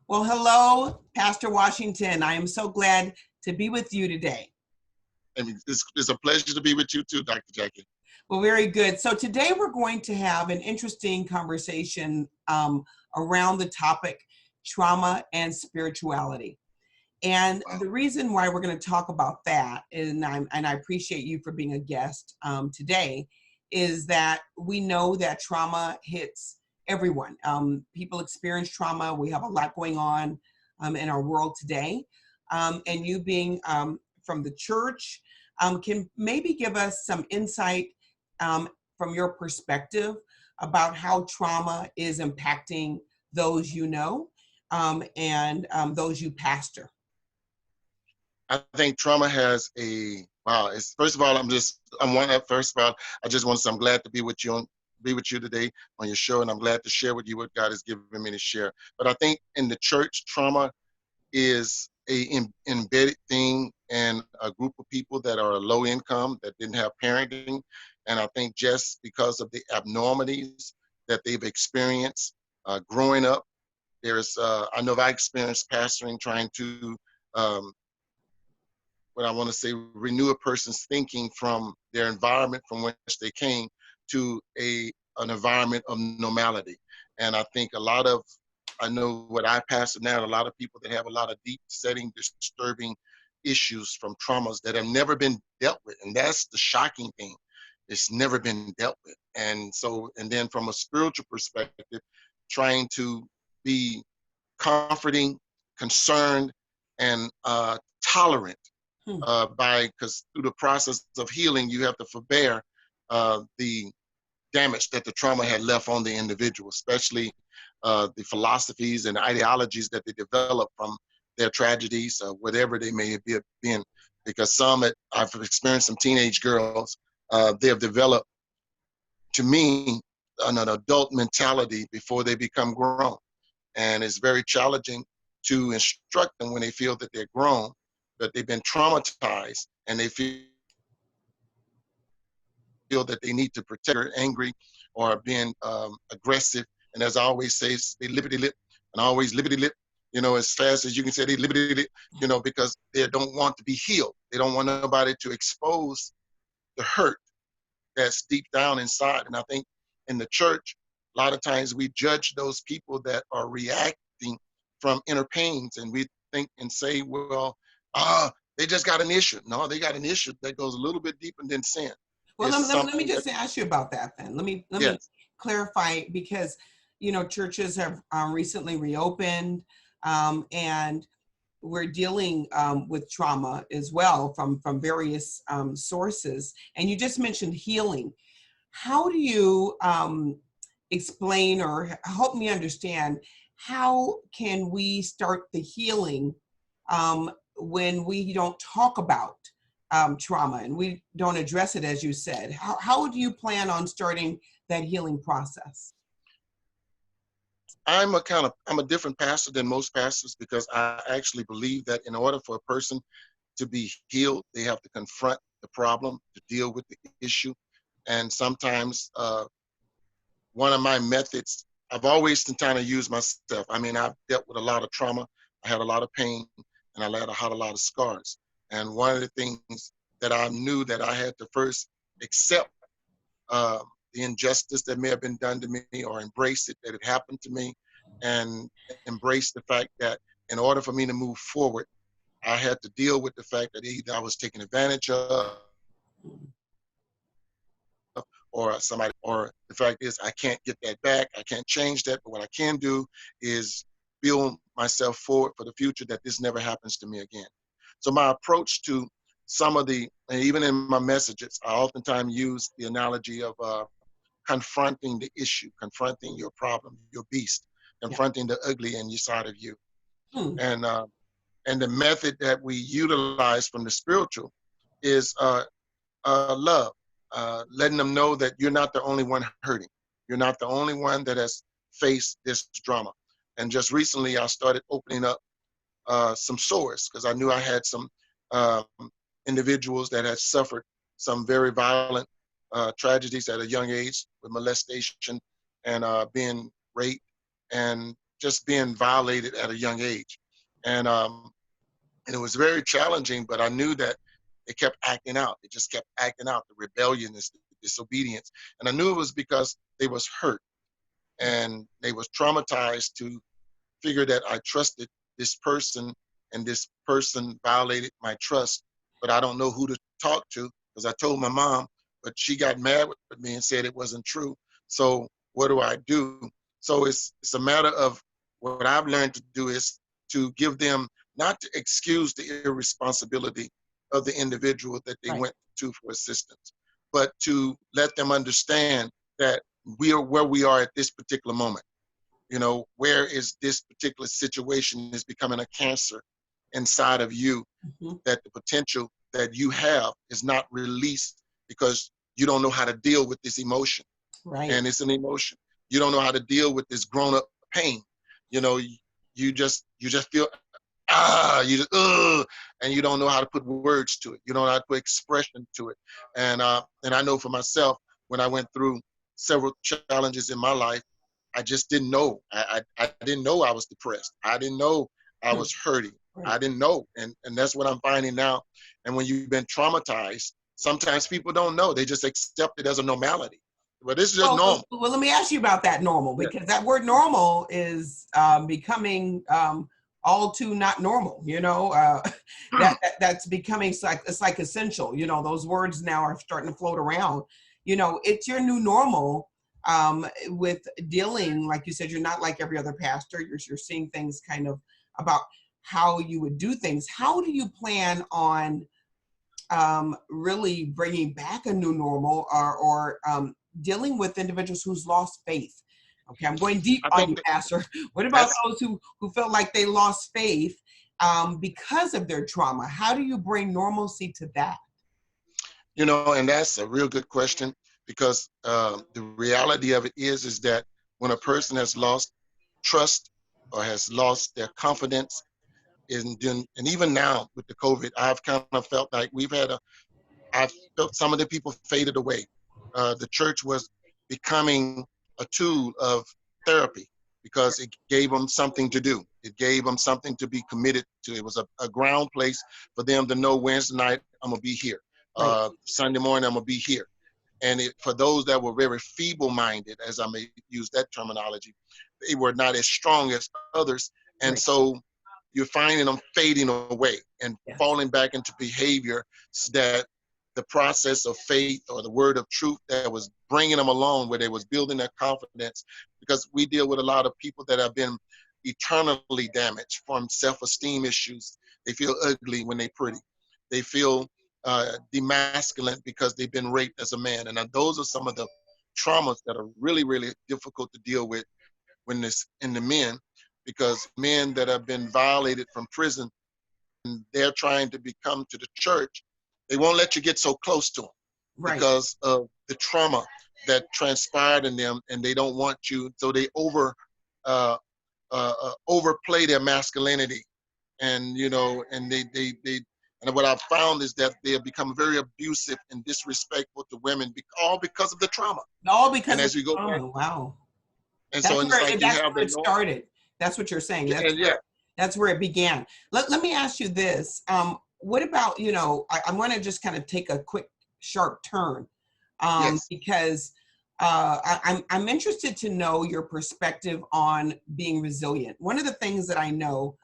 Well, hello, Pastor Washington. I am so glad to be with you today. I mean, it's a pleasure to be with you too, Dr. Jackie. Well, very good. So today we're going to have an interesting conversation around the topic trauma and spirituality. And Wow. the reason why we're going to talk about that, and I appreciate you for being a guest today, is that we know that trauma hits everyone. People experience trauma. We have a lot going on in our world today. And you being from the church can maybe give us some insight from your perspective about how trauma is impacting those you know and those you pastor. I think trauma has a wow. It's first of all, I'm one. First of all, I just want to say I'm glad to be with you today on your show, and I'm glad to share with you what God has given me to share. But I think in the church, trauma is embedded thing in a group of people that are low income that didn't have parenting, and I think just because of the abnormalities that they've experienced growing up, I know I experienced pastoring trying to um, what I want to say, renew a person's thinking from their environment from which they came to an environment of normality. And I think I know what I pastor now, a lot of people that have a lot of deep setting, disturbing issues from traumas that have never been dealt with. And that's the shocking thing. It's never been dealt with. And then from a spiritual perspective, trying to be comforting, concerned, and tolerant Hmm. because through the process of healing, you have to forbear the damage that the trauma had left on the individual, especially the philosophies and ideologies that they develop from their tragedies, whatever they may have been. Because I've experienced some teenage girls, they have developed, to me, an adult mentality before they become grown. And it's very challenging to instruct them when they feel that they're grown, that they've been traumatized, and they feel that they need to protect or angry or being aggressive. And as I always say, they lippity lip and always lippity lip, as fast as you can say they lippity lip, because they don't want to be healed. They don't want nobody to expose the hurt that's deep down inside. And I think in the church, a lot of times we judge those people that are reacting from inner pains, and we think and say, well, they just got an issue. No, they got an issue that goes a little bit deeper than sin. Well, It's let me something that, just ask you about that then. Let me yes, clarify because churches have recently reopened, and we're dealing with trauma as well from various sources. And you just mentioned healing. How do you explain or help me understand how can we start the healing when we don't talk about trauma and we don't address it, as you said? How do you plan on starting that healing process? I'm a different pastor than most pastors because I actually believe that in order for a person to be healed, they have to confront the problem, to deal with the issue. And sometimes one of my methods, I've always been trying to use myself. I mean, I've dealt with a lot of trauma. I had a lot of pain, and had a lot of scars. And one of the things that I knew that I had to first accept uh, the injustice that may have been done to me, or embrace it that it happened to me, and embrace the fact that in order for me to move forward, I had to deal with the fact that either I was taken advantage of, or the fact is I can't get that back. I can't change that. But what I can do is build myself forward for the future, that this never happens to me again. So my approach to and even in my messages, I oftentimes use the analogy of confronting the issue, confronting your problem, your beast, Yeah. confronting the ugly inside of you. Hmm. And the method that we utilize from the spiritual is love, letting them know that you're not the only one hurting. You're not the only one that has faced this drama. And just recently, I started opening up some sores because I knew I had some um, individuals that had suffered some very violent tragedies at a young age with molestation and being raped, and just being violated at a young age. And it was very challenging, but I knew that it kept acting out. It just kept acting out, the rebellion, the disobedience. And I knew it was because they was hurt and they was traumatized to figure that I trusted this person and this person violated my trust, but I don't know who to talk to because I told my mom, but she got mad with me and said it wasn't true. So what do I do? So it's a matter of what I've learned to do is to give them, not to excuse the irresponsibility of the individual that they Right. went to for assistance, but to let them understand that we are where we are at this particular moment. You know, where is this particular situation is becoming a cancer inside of you, Mhm. that the potential that you have is not released because you don't know how to deal with this emotion. Right. And it's an emotion. You don't know how to deal with this grown up pain. You know, you just feel you just and you don't know how to put words to it. You don't know how to put expression to it. And I know for myself, when I went through several challenges in my life, I just didn't know. I didn't know I was depressed. I didn't know I Hmm. was hurting. Right. I didn't know. And that's what I'm finding now. And when you've been traumatized, sometimes people don't know. They just accept it as a normality. But this is just normal. Well, let me ask you about that normal, Yeah. because that word normal is becoming all too not normal. That's becoming it's like essential. Those words now are starting to float around. It's your new normal with dealing, like you said, you're not like every other pastor. You're seeing things kind of about how you would do things. How do you plan on really bringing back a new normal, or dealing with individuals who's lost faith? Okay, I'm going deep I on think you, Pastor. What about that's, those who felt like they lost faith because of their trauma? How do you bring normalcy to that? and that's a real good question, because the reality of it is that when a person has lost trust or has lost their confidence, and even now with the COVID, I've kind of felt like I've felt some of the people faded away. The church was becoming a tool of therapy because it gave them something to do. It gave them something to be committed to. It was a ground place for them to know Wednesday night, I'm going to be here. Right. Sunday morning, I'm going to be here. And for those that were very feeble-minded, as I may use that terminology, they were not as strong as others. And Right. so you're finding them fading away and Yes. falling back into behavior that the process of faith or the word of truth that was bringing them along, where they was building their confidence, because we deal with a lot of people that have been eternally damaged from self-esteem issues. They feel ugly when they're pretty. They feel demasculine because they've been raped as a man. And those are some of the traumas that are really, really difficult to deal with when it's in the men, because men that have been violated from prison, and they're trying to become to the church, they won't let you get so close to them Right. because of the trauma that transpired in them, and they don't want you, so they overplay their masculinity, and and they and what I've found is that they have become very abusive and disrespectful to women, all because of the trauma. All And because of as we go back, trauma. Wow. and so That's and it's where like you that's have where the it norm, started. That's what you're saying. and yeah, That's where it began. Let me ask you this. What about, I'm going to just kind of take a quick, sharp turn, yes, because I'm interested to know your perspective on being resilient. One of the things that I know,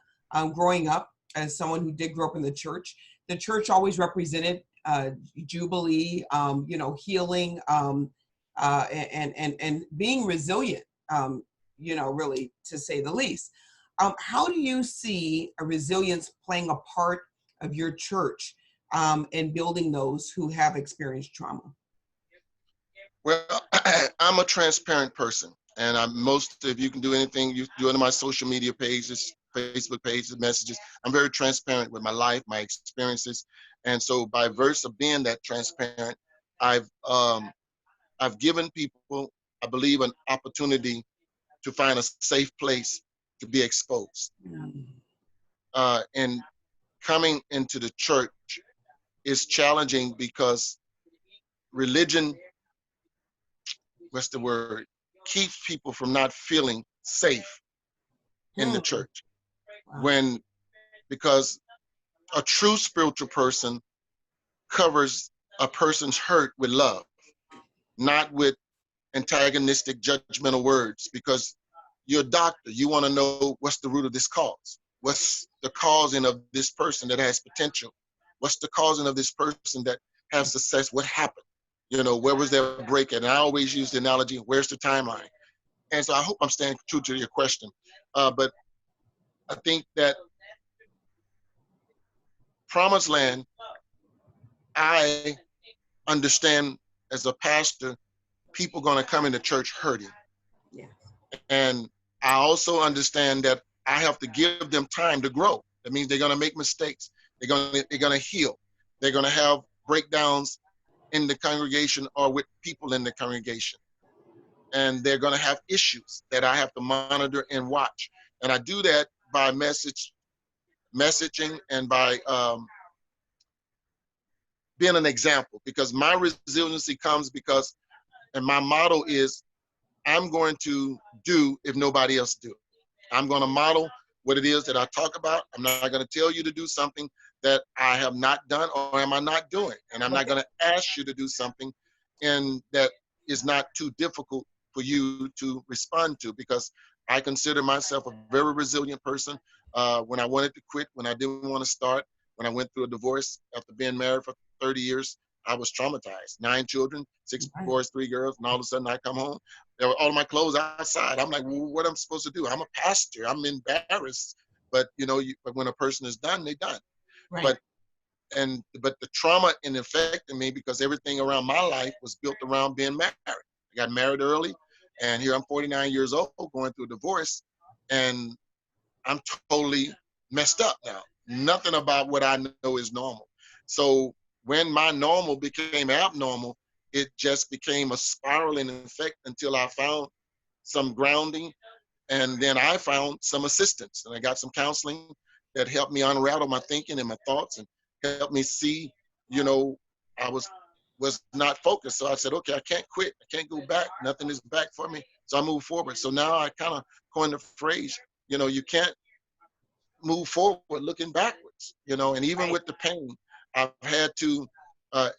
growing up as someone who did grow up in the church always represented jubilee, healing, and being resilient, really, to say the least. How do you see a resilience playing a part of your church in building those who have experienced trauma? well, I'm a transparent person, and most, if you can do anything, you do it on my social media pages, Facebook pages, messages. I'm very transparent with my life, my experiences, and so by virtue of being that transparent, I've um, I've given people, I believe, an opportunity to find a safe place to be exposed. Mm. And coming into the church is challenging because religion, what's the word, keeps people from not feeling safe. in the Hmm. church. Wow. When, because a true spiritual person covers a person's hurt with love, not with antagonistic, judgmental words. Because you're a doctor, you want to know what's the root of this cause. What's the causing of this person that has potential? What's the causing of this person that has success? What happened? You know, where was their break at? And I always use the analogy, where's the timeline? And so I hope I'm staying true to your question. But I think that Promised Land, I understand as a pastor, people going to come into church hurting. Yeah. And I also understand that I have to give them time to grow. That means they're going to make mistakes. They're going to heal. They're going to have breakdowns in the congregation or with people in the congregation. And they're going to have issues that I have to monitor and watch. And I do that by messaging and by being an example, because my resiliency comes because, and my motto is, I'm going to do if nobody else do. I'm going to model what it is that I talk about. I'm not going to tell you to do something that I have not done or am I not doing. And I'm not going to ask you to do something and that is not too difficult for you to respond to, because I consider myself a very resilient person. When I wanted to quit, when I didn't want to start, when I went through a divorce after being married for 30 years, I was traumatized. 9 children, 6 boys, 3 girls, and all of a sudden I come home, there were all of my clothes outside. I'm like, well, what am I supposed to do? I'm a pastor. I'm embarrassed. But you know, but when a person is done, they're done. Right. But the trauma and affected me because everything around my life was built around being married. I got married early, and here I'm 49 years old, going through a divorce, and I'm totally messed up now. Nothing about what I know is normal. So when my normal became abnormal, it just became a spiraling effect until I found some grounding, and then I found some assistance, and I got some counseling that helped me unravel my thinking and my thoughts and helped me see, you know, I was not focused. So I said, okay, I can't quit. I can't go back. Nothing is back for me. So I moved forward. So now I kind of coined the phrase, you know, you can't move forward looking backwards, you know, and even with the pain, I've had to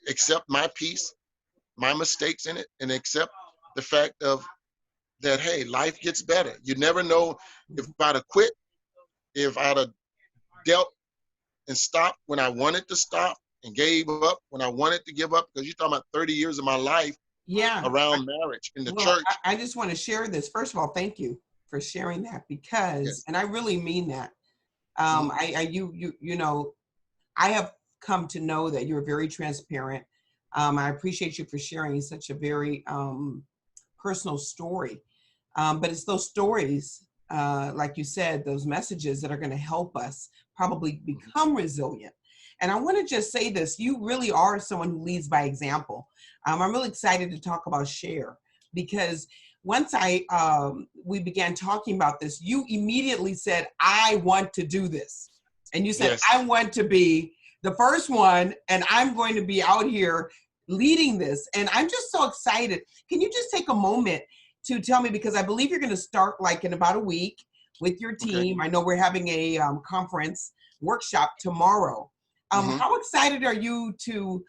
accept my piece, my mistakes in it, and accept the fact of that, hey, life gets better. You never know if I'd have quit, if I'd have dealt and stopped when I wanted to stop and gave up when I wanted to give up, because you're talking about 30 years of my life Yeah. around marriage in the Well, church. I just want to share this. First of all, thank you for sharing that, because, Yes. and I really mean that. Mhm. You know, I have come to know that you're very transparent. I appreciate you for sharing such a very personal story. But it's those stories, like you said, those messages that are going to help us probably become resilient. And I want to just say this, you really are someone who leads by example. I'm really excited to talk about Share, because once we began talking about this, you immediately said, I want to do this. And you said, Yes. I want to be the first one, and I'm going to be out here leading this. And I'm just so excited. Can you just take a moment to tell me, because I believe you're going to start like in about a week with your team. Okay. I know we're having a conference workshop tomorrow. How excited are you to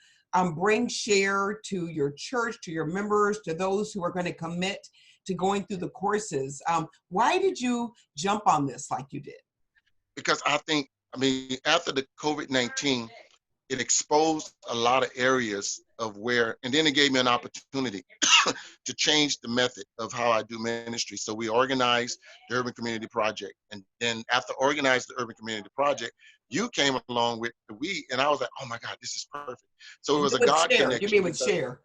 bring Share to your church, to your members, to those who are going to commit to going through the courses? Why did you jump on this like you did? Because I think, I mean, after the COVID-19, it exposed a lot of areas of where, and then it gave me an opportunity to change the method of how I do ministry. So we organized the Urban Community Project. And then after organizing the Urban Community Project, you came along with the we, and I was like, oh my God, this is perfect. So it was a With God Share. connection. You mean with Share?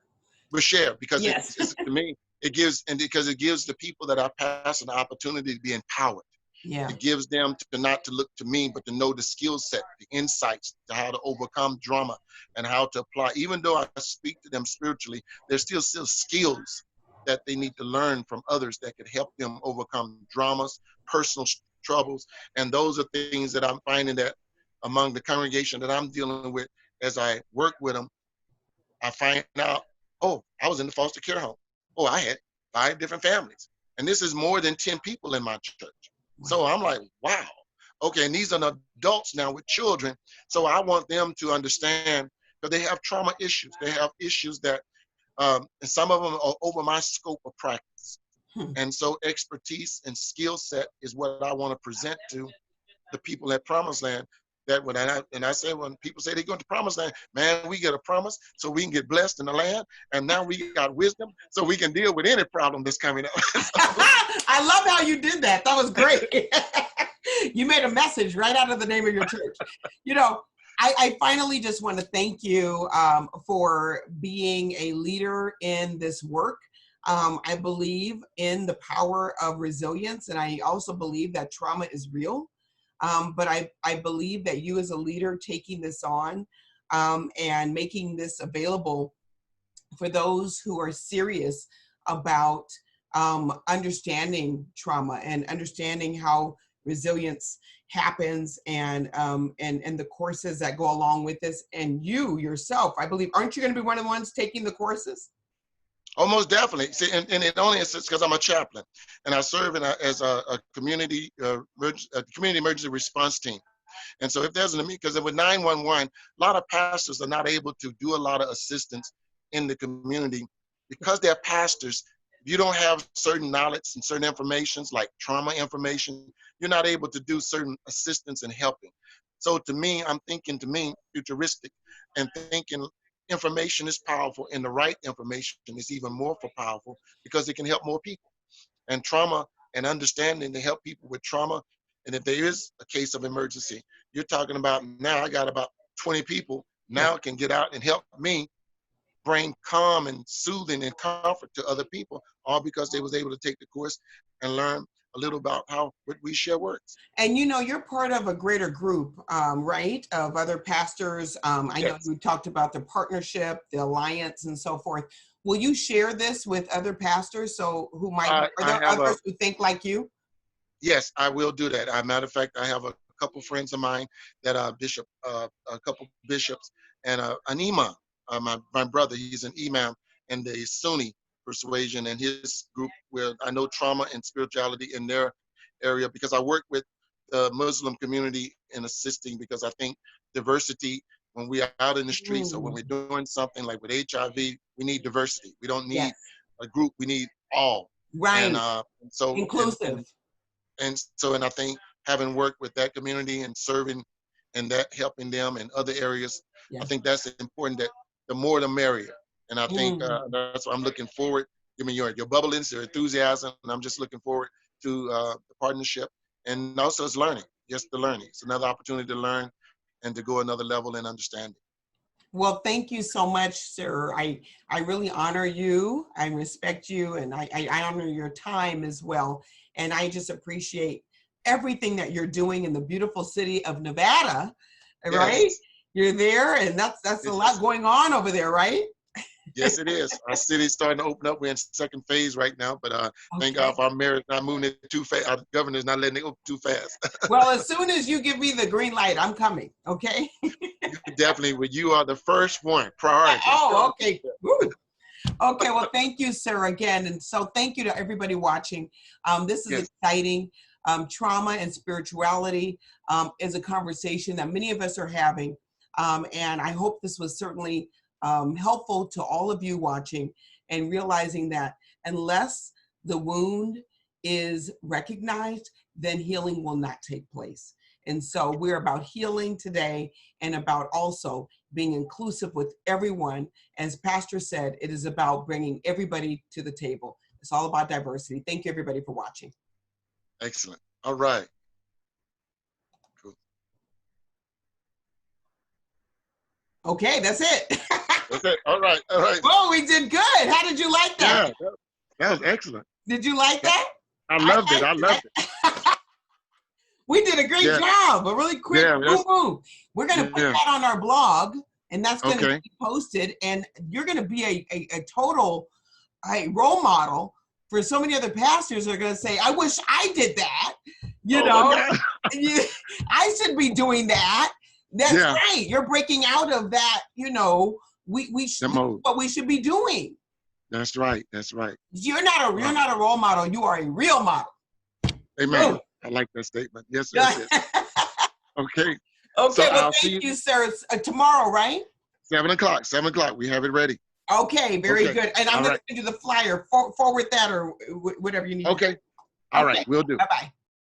With Share, because yes. it's to me, it gives, and because it gives the people that I pass an opportunity to be empowered. Yeah. It gives them to not to look to me, but to know the skill set, the insights to how to overcome drama and how to apply. Even though I speak to them spiritually, there's still skills that they need to learn from others that could help them overcome dramas, personal troubles. And those are things that I'm finding that among the congregation that I'm dealing with, as I work with them, I find out, oh, I was in the foster care home. Oh, I had 5 different families. And this is more than 10 people in my church. So I'm like, wow. Okay, and these are adults now with children. So I want them to understand that they have trauma issues. They have issues that, and some of them are over my scope of practice. Hmm. And so expertise and skill set is what I want to present to the people at Promised Land. That I say when people say they go to Promised Land, man, we get a promise so we can get blessed in the land, and now we got wisdom so we can deal with any problem that's coming up. I love how you did that. That was great. You made a message right out of the name of your church. You know, I finally just want to thank you for being a leader in this work. I believe in the power of resilience, and I also believe that trauma is real. But I believe that you as a leader taking this on and making this available for those who are serious about understanding trauma and understanding how resilience happens and the courses that go along with this. And you yourself, I believe, aren't you going to be one of the ones taking the courses? Almost definitely. See, and it only is because I'm a chaplain, and I serve as a community emergency response team. And so if there's an because with 911, a lot of pastors are not able to do a lot of assistance in the community because they're pastors. You don't have certain knowledge and certain informations like trauma information. You're not able to do certain assistance and helping. So to me, I'm thinking futuristic and thinking information is powerful, and the right information is even more powerful because it can help more people. And trauma and understanding to help people with trauma. And if there is a case of emergency, you're talking about now I got about 20 people now can get out and help me bring calm and soothing and comfort to other people, all because they was able to take the course and learn a little about how what we share works. And you know, you're part of a greater group, right, of other pastors. I know Yes. you talked about the partnership, the alliance, and so forth. Will you share this with other pastors? So who might, are I there have others who think like you? yes, I will do that. As a matter of fact, I have a couple friends of mine that are a couple bishops, and an imam. My brother, he's an imam in the Sunni persuasion, and his group where I know trauma and spirituality in their area because I work with the Muslim community in assisting because I think diversity when we are out in the streets or when we're doing something like with HIV, we need diversity. We don't need Yes, a group. We need all. And right, so inclusive. and I think having worked with that community and serving and that helping them in other areas, I Yes. think that's important. That the more the merrier. And I think Mm. that's what I'm looking forward. Give me your bubbliness, your enthusiasm, and I'm just looking forward to the partnership and also it's learning, just the learning. It's another opportunity to learn and to go another level in understanding. Well, thank you so much, sir. I really honor you. I respect you, and I honor your time as well. And I just appreciate everything that you're doing in the beautiful city of Nevada, right? Yes, You're there, and that's a lot yes, going on over there, right? yes, it is. Our city's starting to open up. We're in second phase right now, but thank God Okay. for our mayor not moving it too fast. Our governor's not letting it go too fast. Well, as soon as you give me the green light, I'm coming. Okay. You definitely, well, you are the first one, priority. Oh, okay. Woo. Okay, well, thank you, sir, again. And so thank you to everybody watching. This is Yes, exciting. Trauma and spirituality is a conversation that many of us are having. And I hope this was certainly helpful to all of you watching and realizing that unless the wound is recognized, then healing will not take place. And so we're about healing today and about also being inclusive with everyone. As Pastor said, it is about bringing everybody to the table. It's all about diversity. Thank you, everybody, for watching. excellent. All right. Cool. Okay, that's it. That's it. All right. All right. Oh, we did good. How did you like that? Yeah, that was excellent. Did you like that? I loved it. I liked loved it. We did a great Yeah, job. A really quick yeah, boom, boom. We're going to put yeah. that on our blog, and that's going to Okay. be posted. And you're going to be a total role model for so many other pastors who are going to say, I wish I did that. You Oh know, my God. I should be doing that. That's Yeah. great. You're breaking out of that, you know, we should, The mode. what we should be doing. That's right. That's right. You're not a role model. You are a real model. Amen. Boom. I like that statement. Yes, sir. Yes. Okay. So Okay, well, I'll see thank you you, sir. It's, tomorrow, right? 7 o'clock. 7 o'clock. We have it ready. Okay, very Okay. good. And I'm All going right. to send you the flyer. Forward that or whatever you need. Okay. All right. Okay, We'll do. bye-bye.